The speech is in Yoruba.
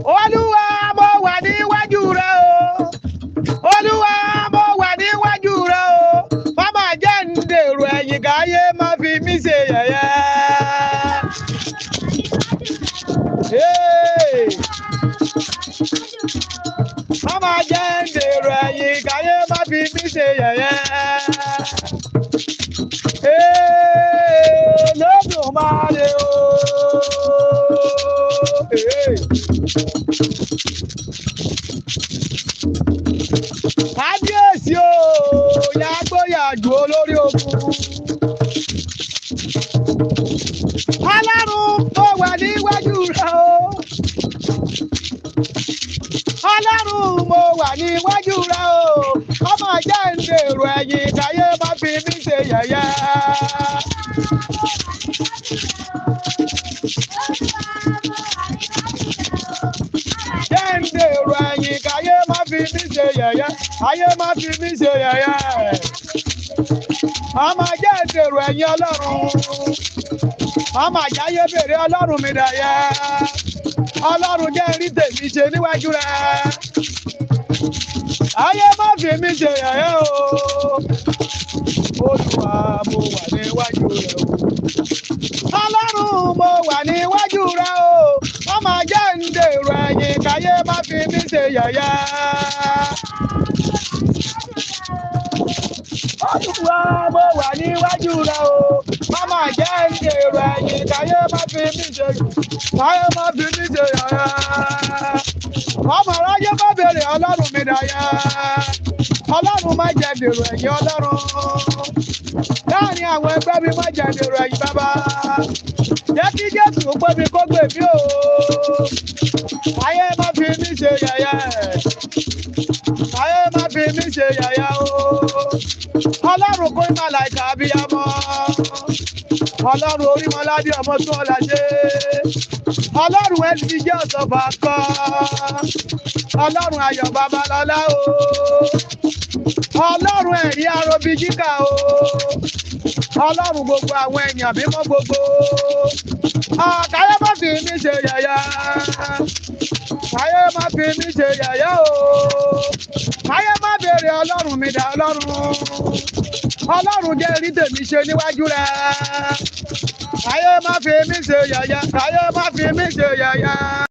Olúwa mo wà níwájú rẹ o. Olúwa mo wà níwájú rẹ o. Má má jẹ́ ń dèrò ẹ̀yìn káyé má fi mí ṣe yẹ̀yẹ́. Hey! Má má jẹ́ ń dèrò ẹ̀yìn káyé má fi mí ṣe yẹ̀yẹ́. Hey! Lódùmarè o. Hey! Kábíyèsí o, yàgbóyàjú olórí ogun. Ọlọ́run mo wà níwájú rẹ o. Ọlọ́run mo wà níwájú rẹ o. Ọmọ jẹ́ ń dèrò ẹ̀yìn káyé má fi mí ṣe yẹ̀yẹ́. Jẹ́ ń dèrò ẹ̀yìn káyé má fi mí ṣe yẹ̀yẹ́. Ayé má fi mí ṣe yẹ̀yẹ́. Ọmọ jẹ́ ń dèrò ẹ̀yìn Ọlọ́run. Ọmọ àjáyé bèrè Ọlọ́run mi dàyẹ́. Ọlọ́run jẹ́ rí tèmi ṣe níwájú rẹ. Ayé má fi mí ṣe yẹ̀yẹ́ o. Olúwa mo wà níwájú rẹ o. Ọlọ́run mo wà níwájú rẹ o. Ọmọ jẹ́ ń dèrò ẹ̀yìn káyé má fi mí ṣe yẹ̀yẹ́. Olúwa mo wà níwájú rẹ o. Ọmọ jẹ́ ń dèrò ẹ̀yìn káyé má fi mí ṣe káyé má fi mí ṣe yẹ̀yẹ́. Ọmọ aráyé má bèrè Ọlọ́run mi dàyẹ́. Ọlọ́run má jẹ́ dèrò ẹ̀yìn Ọlọ́run. Láàrin àwọn ẹgbẹ́ mi má jẹ́ dèrò ẹ̀yìn bàbá. Jẹ́ kí Jésù pé mi kó gbè mí o. Ayé má fi mí ṣe yẹ̀yẹ́. Ayé má fi mí ṣe yẹ̀yẹ́ o. Ọlọ́run kó màláíkà abiyamọ. Ọlọ́run Orímọládé ọmọ tó ọ̀la ṣe. Ọlọ́run ẹni jẹ́ ọ̀sọ̀fà kọ́. Ọlọ́run Ayọ̀ Babalọ́lá o. Ọlọ́run ẹ̀rí arobi jíkà o. Ọlọ́run gbogbo àwọn èèyàn mímọ́ gbogbo. Káyé má fi mí ṣe yẹ̀yẹ́. Káyé má fi mí ṣe yẹ̀yẹ́ o. Káyé má bèrè Ọlọ́run mi dà Ọlọ́run. Ọlọ́run jẹ́ rí tèmi ṣe níwájú rẹ. Káyé má fi mí ṣe yẹ̀yẹ́. Káyé má fi mí ṣe yẹ̀yẹ́.